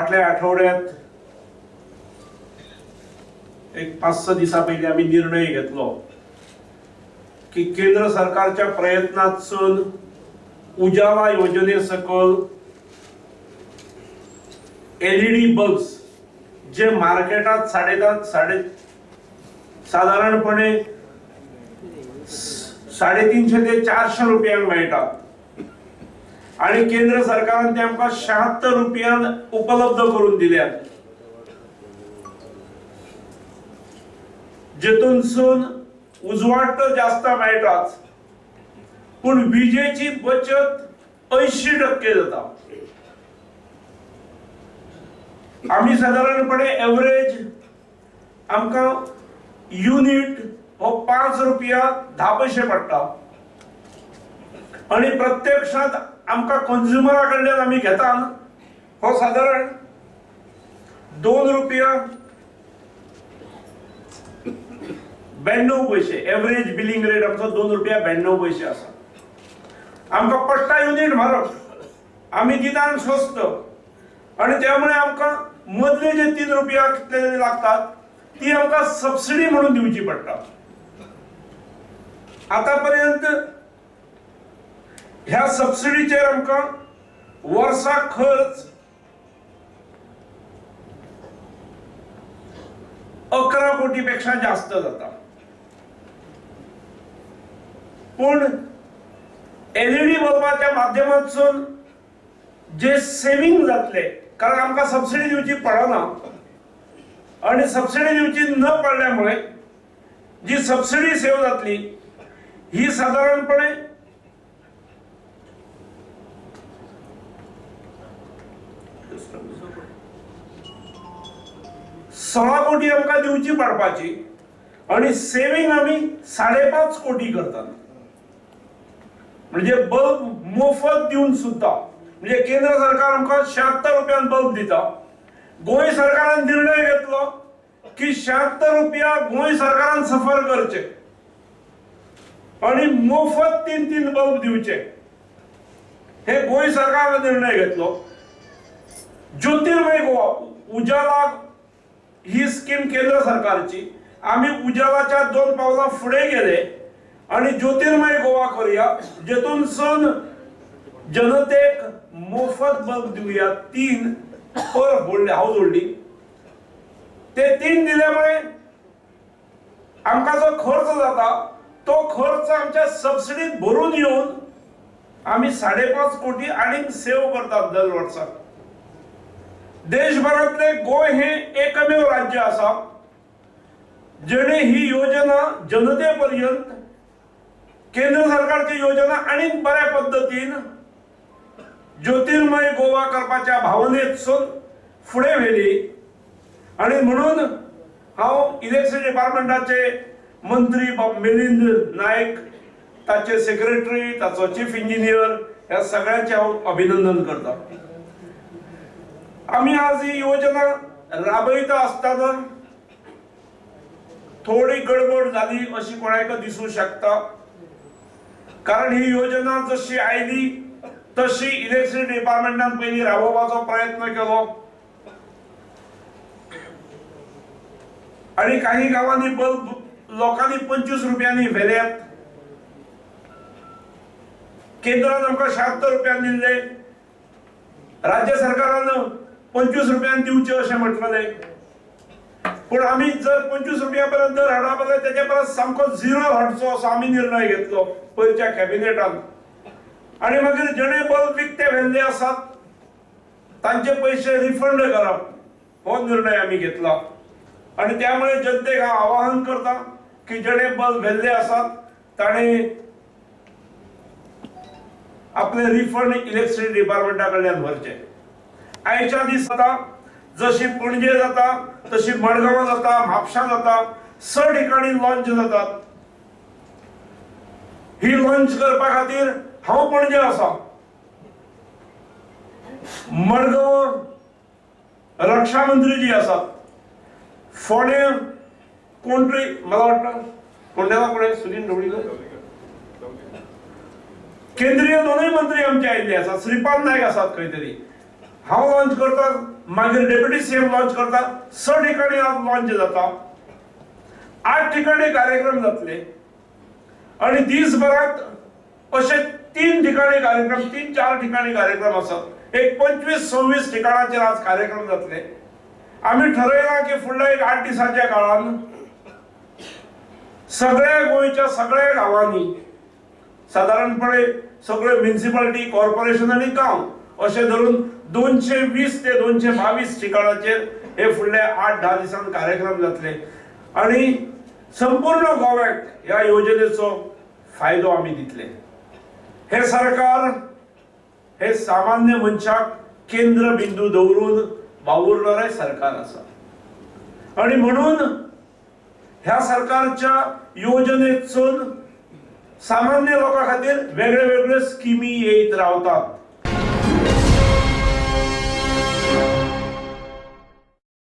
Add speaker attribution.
Speaker 1: फाटल्या आठवड्यात एक 5-6 दिवसा पयलीं आमी निर्णय घेतलो की केंद्र सरकारच्या प्रयत्नांतसून उजाला योजने सकल एलईडी बल्ब्स जे मार्केटात साधारणपणे 350 ते 400 रुपयांक मेळटात आणि केंद्र सरकारान ते आमकां 76 रुपयान उपलब्ध करून दिल्यात, जेतूनसून उजवाड तर जास्त मेळटाच पण विजेची बचत 80% जाता. आम्ही साधारणपणे एव्हरेज आमकां युनिट हो 5 रुपया 10 पैसे पडटा आणि प्रत्यक्षात आमकां कंज्युमरा कडल्यान आमी घेता हो साधारण 2 रुपया 92 पैसे. एव्हरेज बिलिंग रेट आमचो 2 रुपया 92 पैसे आसा. आमकां पडटा युनिट म्हारग, आमी दितात स्वस्त आणि त्यामुळे आमकां मदले जे 3 रुपया कितले लागतात ती आमकां सबसिडी म्हणून दिवची पडटा. आतापर्यंत ह्या सबसिडीचेर आमकां वर्साक खर्च 11 कोटी पेक्षा जास्त जाता. पण एलईडी बल्बाच्या माध्यमातून जे सेव्हिंग जातले, कारण आमकां सबसिडी दिवची पडना आणि सबसिडी दिवची न पडल्यामुळे जी सबसिडी सेव जातली ही साधारणपणे 16 कोटी आमकां दिवची पडपाची आणि सेव्हिंग आमी 5.5 कोटी करतात. म्हणजे बल्ब मोफत दिवन सुद्धा, म्हणजे केंद्र सरकार आमकां 76 रुपयान बल्ब दिता. गोंय सरकारान निर्णय घेतलो की 76 रुपया गोंय सरकारान सफर करचे आणि मोफत 3 बल्ब दिवचे. हे गोंय सरकारान निर्णय घेतलो. ज्योतिर्मय गोवा उजाला ही स्कीम केंद्र सरकारची. आम्ही उजालाच्या 2 पावलां फुडें गेले आणि ज्योतिर्मय गोवा करूया, जेतूनसून जनतेक मोफत बल्ब दिवया 3 पर हाऊस होल्डिंग. ते 3 दिल्यामुळे आमकां जो खर्च जाता तो खर्च आमच्या सबसिडीत भरून येऊन आम्ही 5.5 कोटी आनीक सेव करतात दर वर्साक. देशभरातले गोंय हे एकमेव राज्य आसा जेणे ही योजना जनतेपर्यंत केंद्र सरकारची योजना आनीक बऱ्या पद्धतीन ज्योतिर्मय गोवा करपाच्या भावनेतसून फुडें व्हेली. आणि म्हणून हांव इलेक्ट्रिसिटी डिपार्टमेंटाचे मंत्री मिलिंद नायक, ताचे सेक्रेटरी, ताचो चीफ इंजिनियर ह्या सगळ्यांचे हांव अभिनंदन करता. आम्ही आज ही योजना राबयता आसतना थोडी गडबड झाली अशी कोणाक दिसू शकता, कारण ही योजना जशी आयली तशी इलेक्ट्रिसिटी डिपार्टमेंटान पयली राबोवपाचो प्रयत्न केलो आणि काही गावांनी बल्ब लोकांनी 25 रुपयांनी व्हेल्यात. केंद्रान आमकां 76 रुपयान दिल्ले, राज्य सरकारान 25 रुपयान दिवचे अशें म्हटलेले. पण आमी जर 25 रुपयापर्यंत दर हाडप जाल्यार तेजे परस सामको 0 हाडचो असो आमी निर्णय घेतलो पयरच्या कॅबिनेटान. आणि मागीर जेणे बल्ब विकते व्हेल्ले आसात तांचे पैसे रिफंड करप हो निर्णय आमी घेतला. आणि त्यामुळे जनतेक हांव आवाहन करता की जेणे बल्ब व्हेल्ले आसात ताणे आपले रिफंड इलेक्ट्रिसिटी डिपार्टमेंटा कडल्यान भरचे. आयच्या दीस जाता जशी पणजे जाता तशी मडगांव जाता, म्हापसा जाता, 6 ठिकाणी लॉन्च जातात. ही लॉन्च करपा खातीर हांव पणजे आसा. मडगांव रक्षा मंत्री जी आसात, फोंडे कोणतरी मला वाटतं फोंड्याला कोण सुनील ढवळीकर, केंद्रीय दोनूय मंत्री आमचे आयिल्ले आसात, श्रीपाद नायक आसात खंय तरी. हांव लॉन्च करता, मागीर डेप्युटी सीएम लॉन्च करता, 6 ठिकाणी आज लॉन्च जाता, 8 ठिकाणी कार्यक्रम जातले आणि दिसभरात असे 3 ठिकाणी कार्यक्रम, 3-4 ठिकाणी कार्यक्रम आसात. एक 25-26 ठिकाणाचेर आज कार्यक्रम जातले. आम्ही ठरयला की फुडल्या एक 8 दिसाच्या काळान सगळ्या गोंयच्या सगळ्या गावांनी साधारणपणे सगळे म्युनिसिपालिटी, कॉर्पोरेशन आणि गांव असे धरून 220 ते 222 ठिकाणाचेर हे फुडल्या 8-10 दिसांत कार्यक्रम जातले आणि संपूर्ण गोव्याक ह्या योजनेचो फायदो आमी दितले. हे सरकार हे सामान्य मनशाक केंद्र बिंदू दवरून वावुरणारे सरकार आसा आणि म्हणून ह्या सरकारच्या योजनेतून सामान्य लोकां खातीर वेगळे वेगळे स्किमी येत रावतात.